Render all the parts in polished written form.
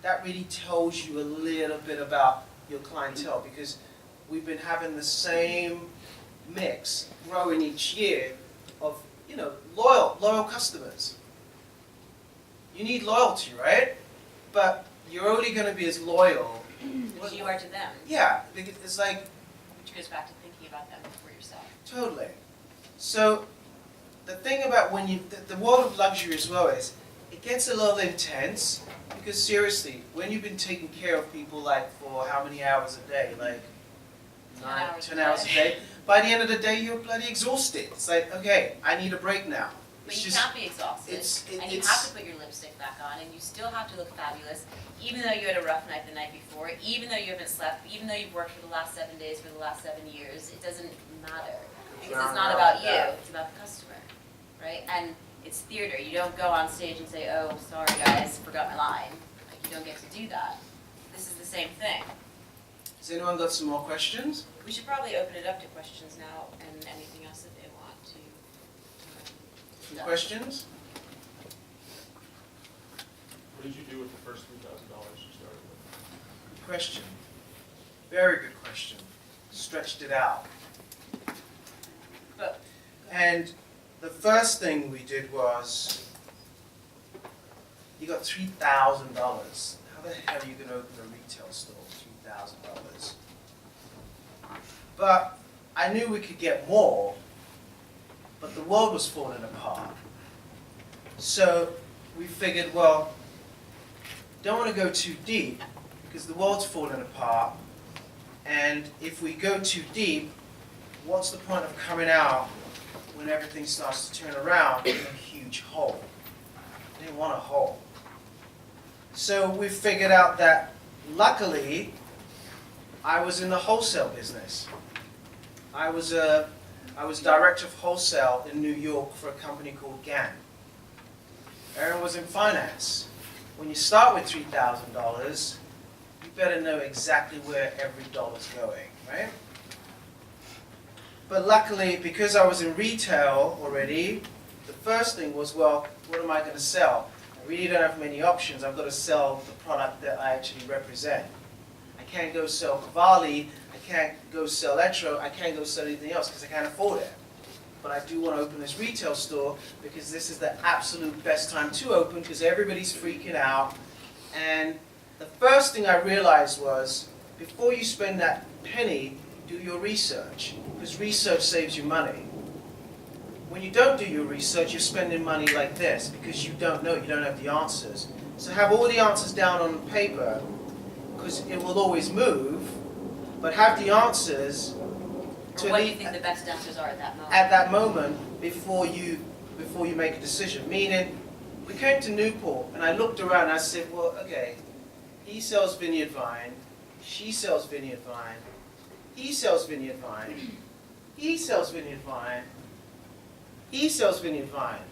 that really tells you a little bit about your clientele, because we've been having the same mix growing each year of, loyal customers. You need loyalty, right? But you're only going to be as loyal as you are to them. Yeah, because it's like, which goes back to thinking about them for yourself. Totally. So the thing about the world of luxury as well is, it gets a little intense, because seriously, when you've been taking care of people like for how many hours a day, like 10 hours a day, by the end of the day you're bloody exhausted. It's like, okay, I need a break now. But you can't be exhausted, and you have to put your lipstick back on, and you still have to look fabulous, even though you had a rough night the night before, even though you haven't slept, even though you've worked for the last 7 days for the last 7 years. It doesn't matter, because it's not about you, it's about the customer, right? And it's theater. You don't go on stage and say, oh, sorry guys, forgot my line. Like, you don't get to do that. This is the same thing. Has anyone got some more questions? We should probably open it up to questions now, and anything else that they want to. Some questions? What did you do with the first $3,000 you started with? Good question. Very good question. Stretched it out. And the first thing we did was, you got $3,000. How the hell are you going to open a retail store with $3,000? But I knew we could get more, but the world was falling apart. So we figured, well, don't want to go too deep, because the world's falling apart, and if we go too deep, what's the point of coming out when everything starts to turn around in a huge hole? I didn't want a hole. So we figured out that, luckily, I was in the wholesale business. I was director of wholesale in New York for a company called GAN. Aaron was in finance. When you start with $3,000, you better know exactly where every dollar's going, right? But luckily, because I was in retail already, the first thing was, well, what am I going to sell? I really don't have many options. I've got to sell the product that I actually represent. I can't go sell Cavalli, I can't go sell Etro, I can't go sell anything else because I can't afford it. But I do want to open this retail store because this is the absolute best time to open, because everybody's freaking out. And the first thing I realized was, before you spend that penny, do your research, because research saves you money. When you don't do your research, you're spending money like this, because you don't know, you don't have the answers. So have all the answers down on paper, because it will always move, but have the answers to what you think the best answers are at that moment. At that moment, before you make a decision. Meaning, we came to Newport, and I looked around and I said, well, okay, he sells Vineyard Vine, she sells Vineyard Vine, he sells Vineyard Vine, he sells Vineyard Vine, he sells Vineyard Vine.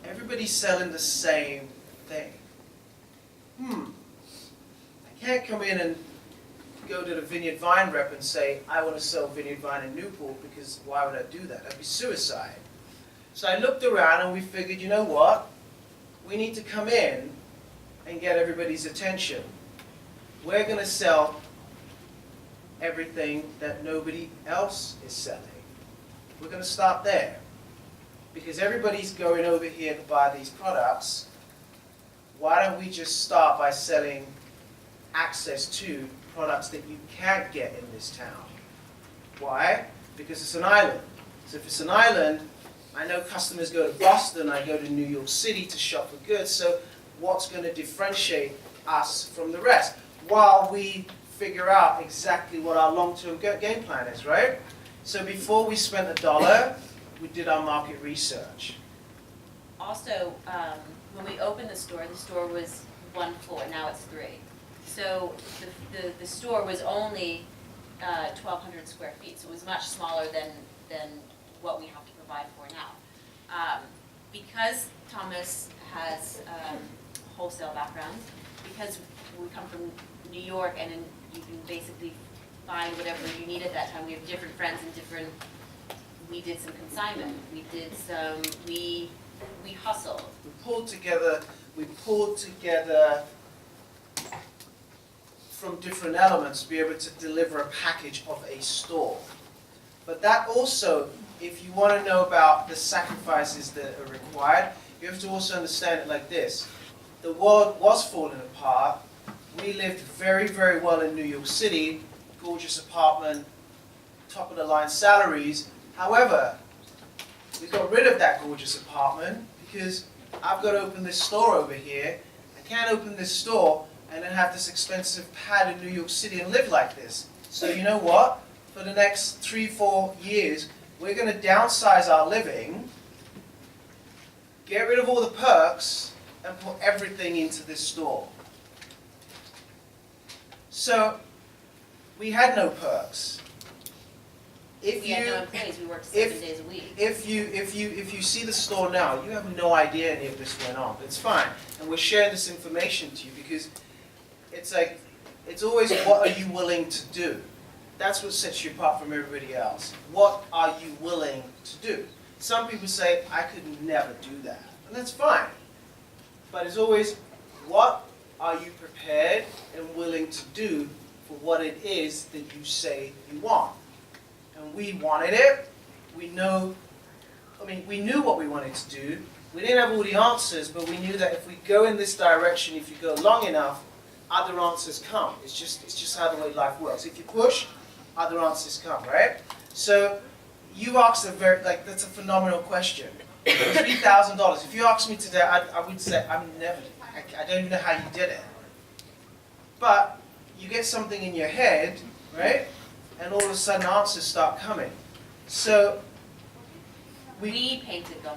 Everybody's selling the same thing. I can't come in and go to the Vineyard Vine rep and say, I want to sell Vineyard Vine in Newport, because why would I do that? That'd be suicide. So I looked around and we figured, you know what? We need to come in and get everybody's attention. We're going to sell everything that nobody else is selling. We're going to start there. Because everybody's going over here to buy these products. Why don't we just start by selling access to products that you can't get in this town? Why? Because it's an island. So if it's an island, I know customers go to Boston, I go to New York City to shop for goods, so what's going to differentiate us from the rest? While we figure out exactly what our long-term game plan is, right? So before we spent $1, we did our market research. Also, when we opened the store was 1 floor, now it's 3. So the store was only 1,200 square feet, so it was much smaller than what we have to provide for now. Because Thomas has wholesale background, because we come from New York, and you can basically find whatever you need at that time. We have different friends and different. We did some consignment. We did some. We hustled. We pulled together from different elements to be able to deliver a package of a store. But that also, if you want to know about the sacrifices that are required, you have to also understand it like this. The world was falling apart. We lived very, very well in New York City, gorgeous apartment, top of the line salaries. However, we got rid of that gorgeous apartment because I've got to open this store over here. I can't open this store and then have this expensive pad in New York City and live like this. So you know what? For the next 3-4 years, we're going to downsize our living, get rid of all the perks, and put everything into this store. So we had no perks. If We had no you employees, we worked 7 days a week. if you see the store now, you have no idea any of this went on. It's fine, and we're sharing this information to you because it's like it's always what are you willing to do. That's what sets you apart from everybody else. What are you willing to do? Some people say I could never do that, and that's fine. But it's always what are you prepared and willing to do for what it is that you say you want. And we wanted it. We know, we knew what we wanted to do. We didn't have all the answers, but we knew that if we go in this direction, if you go long enough, other answers come. It's just how the way life works. If you push, other answers come, right? So you asked that's a phenomenal question. $3,000. If you asked me today, I would say I don't even know how you did it. But you get something in your head, right? And all of a sudden answers start coming. So We painted the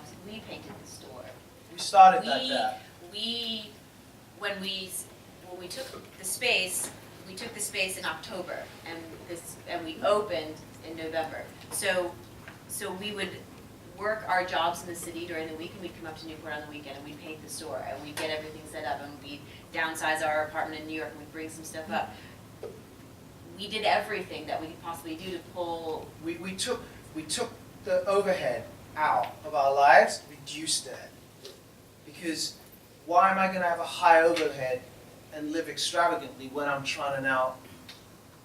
store. we started like that. When we took the space, we took the space in October, and we opened in November. So we would work our jobs in the city during the week, and we'd come up to Newport on the weekend, and we'd paint the store, and we'd get everything set up, and we'd downsize our apartment in New York, and we'd bring some stuff up. We did everything that we could possibly do to pull. We took the overhead out of our lives, reduced it. Because why am I going to have a high overhead and live extravagantly when I'm trying to now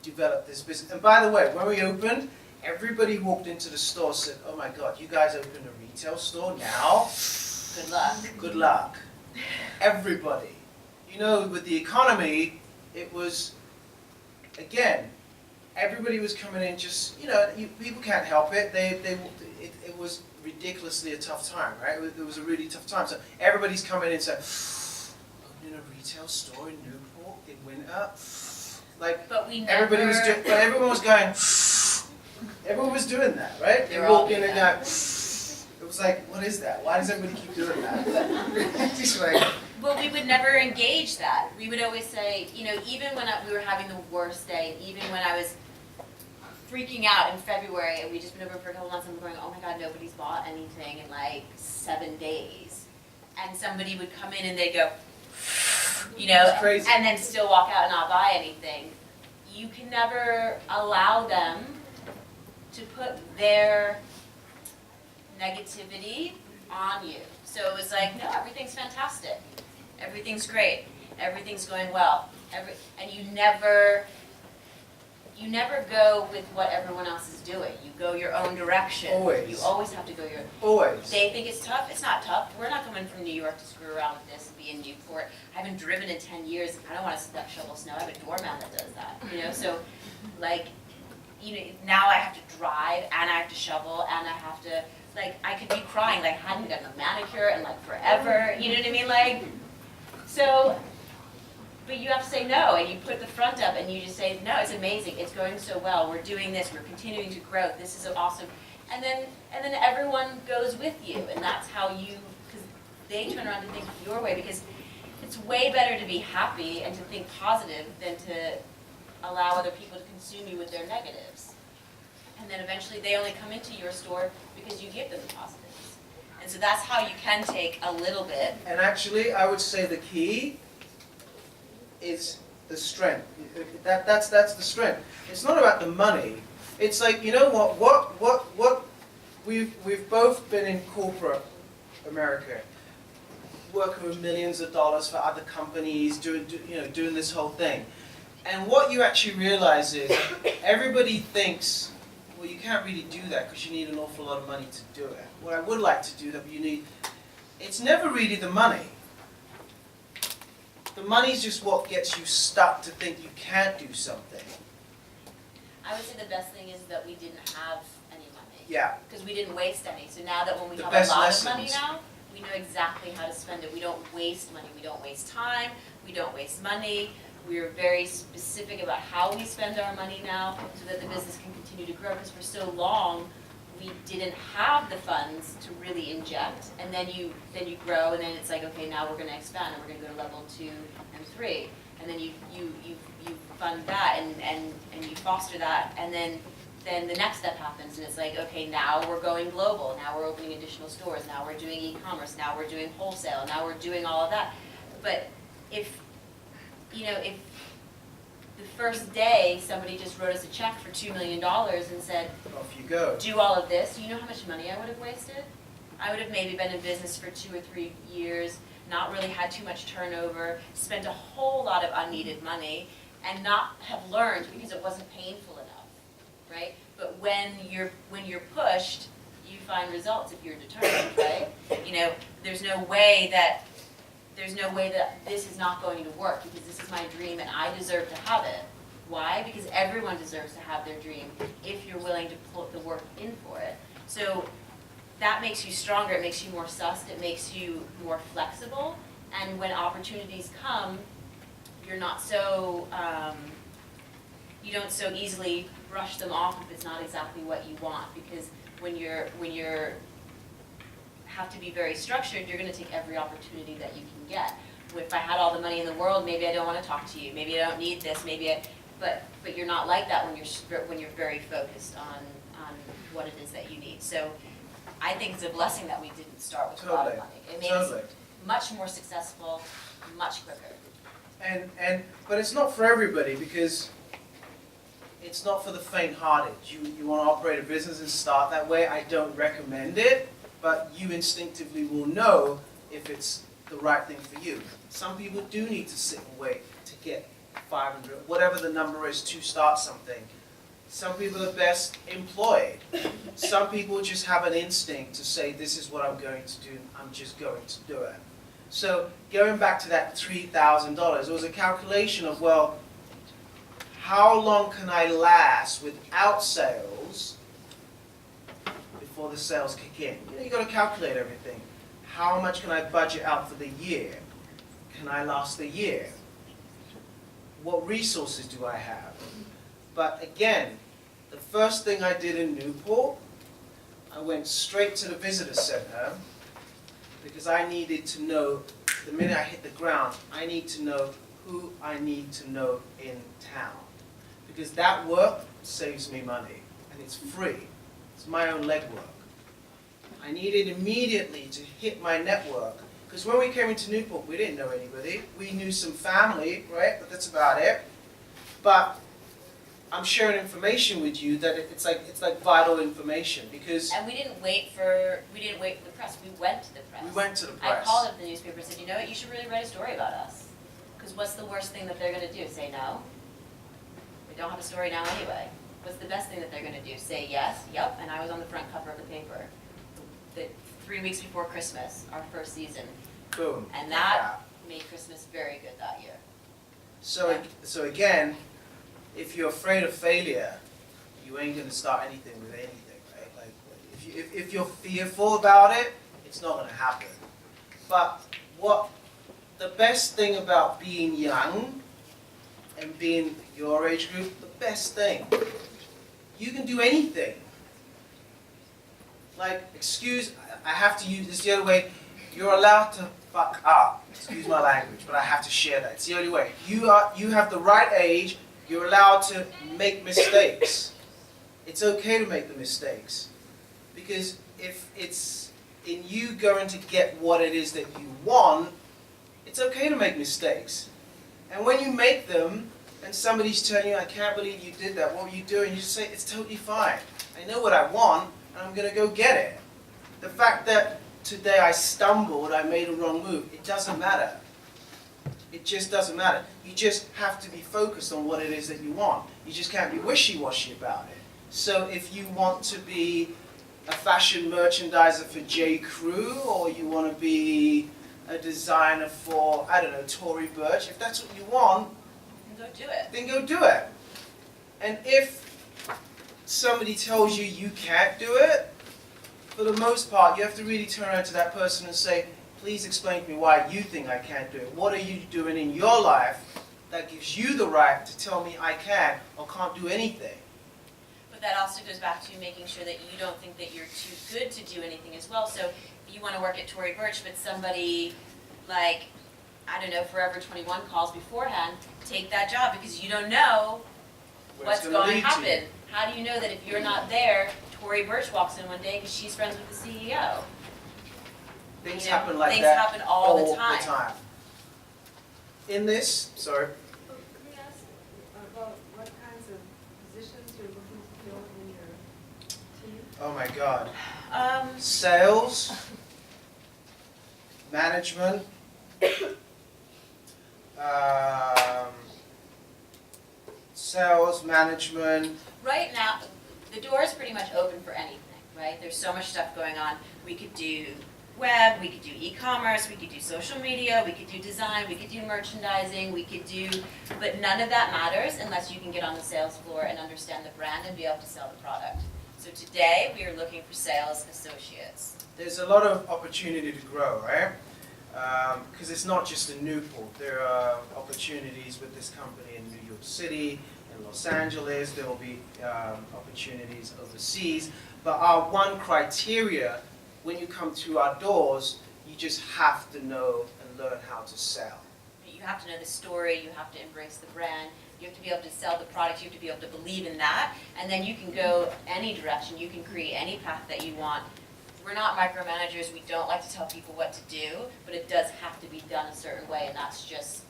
develop this business? And by the way, when we opened, everybody who walked into the store said, "Oh my God, you guys opened a retail store now? Good luck. Good luck." Everybody. You know, with the economy, it was, again, everybody was coming in just, people can't help it. It was ridiculously a tough time, right? It was a really tough time. So everybody's coming in and saying, opening a retail store in Newport in winter? Like, But we never. everybody was doing, but everyone was going, everyone was doing that, right? They were all walk in doing and that. going, it was like, what is that? Why does everybody keep doing that? Just like, Well, we would never engage that. We would always say, even when we were having the worst day, even when I was freaking out in February, and we just been open for a couple months, and we're going, oh my God, nobody's bought anything in like 7 days. And somebody would come in and they'd go, It's crazy. and then still walk out and not buy anything. You can never allow them to put their negativity on you. So it was like, no, everything's fantastic. Everything's great. Everything's going well. And you never go with what everyone else is doing. You go your own direction. Always. You always have to go your. always. They think it's tough. It's not tough. We're not coming from New York to screw around with this and be in Newport. I haven't driven in 10 years. I don't want to shovel snow. I have a doorman that does that. So, now I have to drive and I have to shovel and I have to. I could be crying, I hadn't gotten a manicure in forever, you know what I mean? So, but you have to say no, and you put the front up and you just say, no, it's amazing, it's going so well, we're doing this, we're continuing to grow, this is so awesome. And then everyone goes with you, and that's how because they turn around to think your way, because it's way better to be happy and to think positive than to allow other people to consume you with their negatives. And then eventually they only come into your store because you give them the positives. And so that's how you can take a little bit. And actually, I would say the key is the strength. That's the strength. It's not about the money. It's like, what we've both been in corporate America, working with millions of dollars for other companies, doing this whole thing. And what you actually realize is everybody thinks, well, you can't really do that because you need an awful lot of money to do it. What I would like to do that, but you need, it's never really the money. The money's just what gets you stuck to think you can't do something. I would say the best thing is that we didn't have any money. Yeah. Because we didn't waste any. So now that when we The have best a lot of money lessons. now, we know exactly how to spend it. We don't waste money. We don't waste time. We don't waste money. We're very specific about how we spend our money now so that the business can continue to grow. Because for so long, we didn't have the funds to really inject. And then you grow, and then it's like, okay, now we're going to expand, and we're going to go to level 2 and 3. And then you fund that, and you foster that, and then the next step happens, and it's like, okay, now we're going global, now we're opening additional stores, now we're doing e-commerce, now we're doing wholesale, now we're doing all of that. But if the first day somebody just wrote us a check for $2 million and said, Off you go. do all of this, you know how much money I would have wasted? I would have maybe been in business for 2 or 3 years, not really had too much turnover, spent a whole lot of unneeded money, and not have learned because it wasn't painful enough, right? But when you're pushed, you find results if you're determined, right? You know, there's no way that this is not going to work because this is my dream and I deserve to have it. Why? Because everyone deserves to have their dream if you're willing to put the work in for it. So that makes you stronger, it makes you more sussed, it makes you more flexible, and when opportunities come, you're not so, you don't so easily brush them off if it's not exactly what you want, because when you're have to be very structured, you're going to take every opportunity that you can get. If I had all the money in the world, maybe I don't want to talk to you, maybe I don't need this, but you're not like that when you're very focused on what it is that you need. So I think it's a blessing that we didn't start with a lot of money. It made us much more successful, much quicker. But it's not for everybody because it's not for the faint-hearted. You want to operate a business and start that way. I don't recommend it, but you instinctively will know if it's the right thing for you. Some people do need to sit and wait to get 500, whatever the number is, to start something. Some people are best employed. Some people just have an instinct to say, this is what I'm going to do, I'm just going to do it. So going back to that $3,000, it was a calculation of, well, how long can I last without sales before the sales kick in? You know, you got to calculate everything. How much can I budget out for the year? Can I last the year? What resources do I have? But again, the first thing I did in Newport, I went straight to the visitor center because I needed to know, the minute I hit the ground, I need to know who I need to know in town. Because that work saves me money, and it's free. It's my own legwork. I needed immediately to hit my network, because when we came into Newport, we didn't know anybody. We knew some family, right, but that's about it. But I'm sharing information with you that it's like vital information, because And we didn't wait for the press. We went to the press. we went to the I press. called up the newspaper and said, you know what, you should really write a story about us. Because what's the worst thing that they're going to do? Say no? We don't have a story now anyway. What's the best thing that they're going to do? Say yes, yep, and I was on the front cover of the paper. 3 weeks before Christmas, our first season. Boom. And that made Christmas very good that year. So again, if you're afraid of failure, you ain't going to start anything with anything, right? Like, if you're fearful about it, it's not going to happen. But the best thing about being young and being your age group, the best thing, you can do anything. Like, I have to use this the other way, you're allowed to fuck up. Excuse my language, but I have to share that. It's the only way. You have the right age, you're allowed to make mistakes. It's okay to make the mistakes. Because if it's in you going to get what it is that you want, it's okay to make mistakes. And when you make them, and somebody's telling you, I can't believe you did that, what were you doing? You just say, it's totally fine. I know what I want, and I'm going to go get it. The fact that today I stumbled, I made a wrong move, it doesn't matter. It just doesn't matter. You just have to be focused on what it is that you want. You just can't be wishy-washy about it. So if you want to be a fashion merchandiser for J. Crew, or you want to be a designer for, I don't know, Tory Burch, if that's what you want, Go do it. then go do it. And if somebody tells you you can't do it, for the most part, you have to really turn around to that person and say, please explain to me why you think I can't do it. What are you doing in your life that gives you the right to tell me I can or can't do anything? But that also goes back to making sure that you don't think that you're too good to do anything as well. So if you want to work at Tory Burch, but somebody like, I don't know, Forever 21 calls beforehand, take that job because you don't know Where what's it's gonna going lead to to. happen. How do you know that if you're not there, Tory Burch walks in one day because she's friends with the CEO? Things You know, happen like things that happen all the time. In this, sorry, Can we ask about what kinds of positions you're looking to fill in your team? oh my God. Um, Sales, management, sales, management. Right now, the door is pretty much open for anything, right? There's so much stuff going on. We could do web, we could do e-commerce, we could do social media, we could do design, we could do merchandising, we could do, but none of that matters unless you can get on the sales floor and understand the brand and be able to sell the product. So today, we are looking for sales associates. There's a lot of opportunity to grow, right? Because it's not just in Newport. There are opportunities with this company in New York City, in Los Angeles. There will be opportunities overseas. But our one criteria, when you come to our doors, you just have to know and learn how to sell. You have to know the story, you have to embrace the brand, you have to be able to sell the product, you have to be able to believe in that, and then you can go any direction, you can create any path that you want. We're not micromanagers, we don't like to tell people what to do, but it does have to be done a certain way, and that's just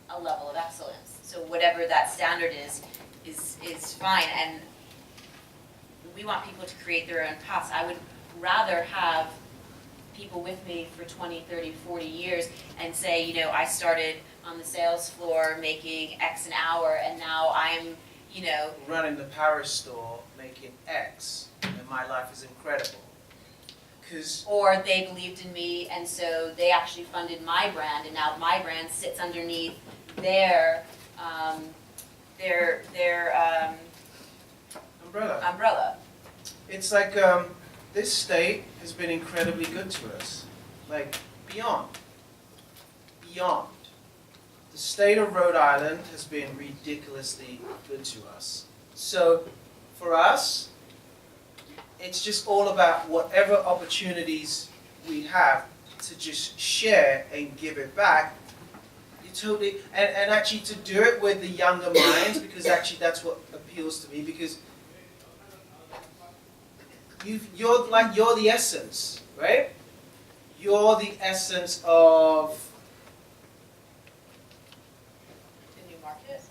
a level of excellence. So whatever that standard is fine, and we want people to create their own paths. I would rather have people with me for 20, 30, 40 years and say, you know, I started on the sales floor making X an hour and now I'm, you know, Running the Paris store, making X, and my life is incredible. Because or they believed in me and so they actually funded my brand and now my brand sits underneath their umbrella. it's like this state has been incredibly good to us, like beyond. The state of Rhode Island has been ridiculously good to us. So for us, it's just all about whatever opportunities we have to just share and give it back. You totally, and actually to do it with the younger minds, because actually that's what appeals to me, because you're the essence, right? You're the essence of, The new market.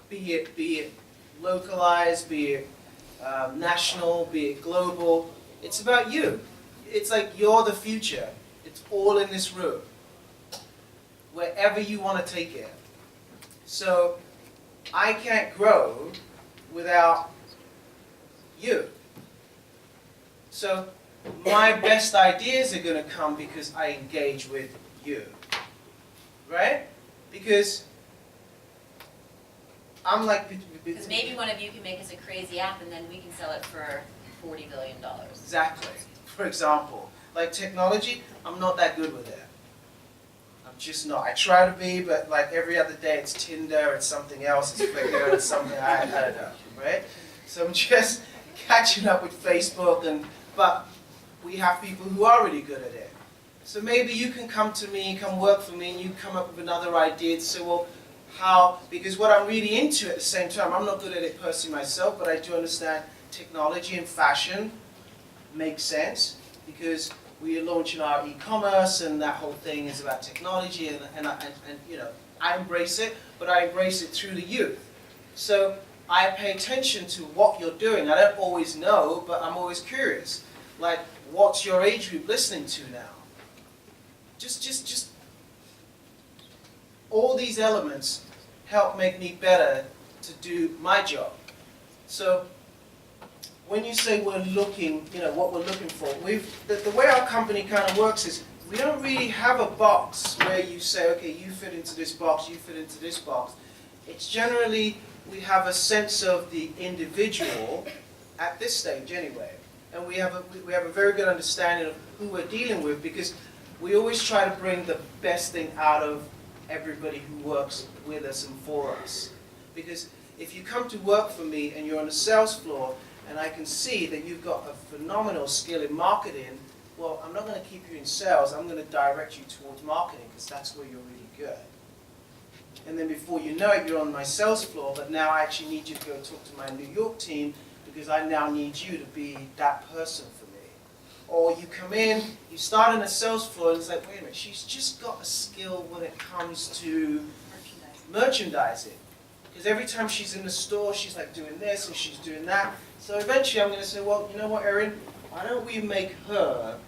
be it localized, be it national, be it global. It's about you. It's like you're the future. It's all in this room. Wherever you want to take it. So I can't grow without you. So my best ideas are going to come because I engage with you. Right? Because I'm like... Because maybe one of you can make us a crazy app and then we can sell it for $40 billion. Exactly. For example, like technology, I'm not that good with it. I'm just not. I try to be, but like every other day it's Tinder, it's something else, it's Flickr, it's something, I don't know, right? So I'm just catching up with Facebook, but we have people who are really good at it. So maybe you can come to me, come work for me, and you come up with another idea to say, well, how, because what I'm really into at the same time, I'm not good at it personally myself, but I do understand technology and fashion makes sense, because we are launching our e-commerce and that whole thing is about technology and you know, I embrace it, but I embrace it through the youth. So I pay attention to what you're doing. I don't always know, but I'm always curious. Like, what's your age group listening to now? Just all these elements help make me better to do my job. So when you say we're looking, what we're looking for, the way our company kind of works is we don't really have a box where you say, okay, you fit into this box, you fit into this box. It's generally, we have a sense of the individual at this stage anyway. And we have a very good understanding of who we're dealing with, because we always try to bring the best thing out of everybody who works with us and for us. Because if you come to work for me and you're on the sales floor and I can see that you've got a phenomenal skill in marketing, well, I'm not going to keep you in sales, I'm going to direct you towards marketing because that's where you're really good. And then before you know it, you're on my sales floor, but now I actually need you to go talk to my New York team because I now need you to be that person for me. Or you come in, you start on the sales floor and it's like, wait a minute, she's just got a skill when it comes to merchandising. Because every time she's in the store, she's like doing this and she's doing that. So eventually I'm going to say, well, you know what, Erin, why don't we make her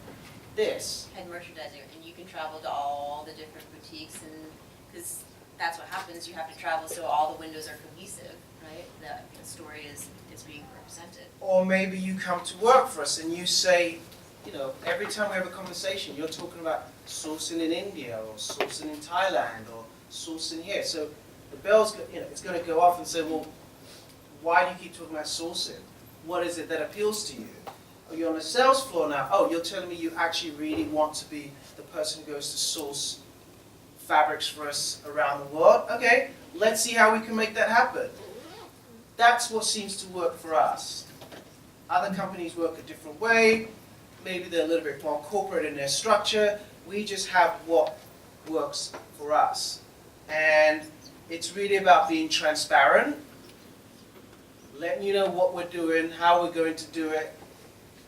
this? Head merchandiser, and you can travel to all the different boutiques, and because that's what happens, you have to travel so all the windows are cohesive, right? The story is being represented. Or maybe you come to work for us and you say, every time we have a conversation, you're talking about sourcing in India or sourcing in Thailand or sourcing here. So the bell's, it's going to go off and say, well, why do you keep talking about sourcing? What is it that appeals to you? Oh, you're on the sales floor now. Oh, you're telling me you actually really want to be the person who goes to source fabrics for us around the world? Okay, let's see how we can make that happen. That's what seems to work for us. Other companies work a different way. Maybe they're a little bit more corporate in their structure. We just have what works for us. And it's really about being transparent, letting you know what we're doing, how we're going to do it,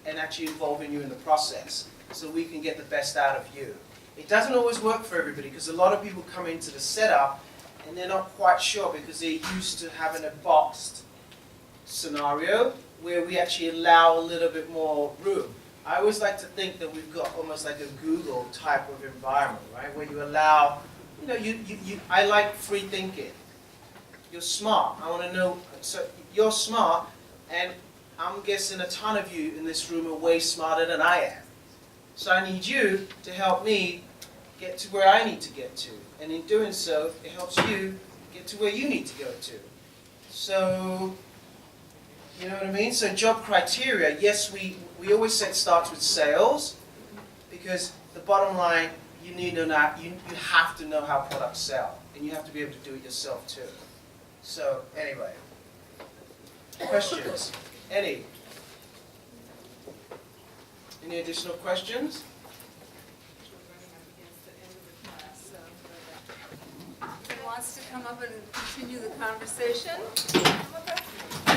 and actually involving you in the process so we can get the best out of you. It doesn't always work for everybody because a lot of people come into the setup and they're not quite sure because they're used to having a boxed scenario where we actually allow a little bit more room. I always like to think that we've got almost like a Google type of environment, right? Where you allow, I like free thinking. You're smart. I want to know, so you're smart, and I'm guessing a ton of you in this room are way smarter than I am. So I need you to help me get to where I need to get to. And in doing so, it helps you get to where you need to go to. So, you know what I mean? So job criteria, yes, we always say it starts with sales, because the bottom line, you have to know how products sell, and you have to be able to do it yourself too. So anyway, questions? Any additional questions? Who wants to come up and continue the conversation? Come up.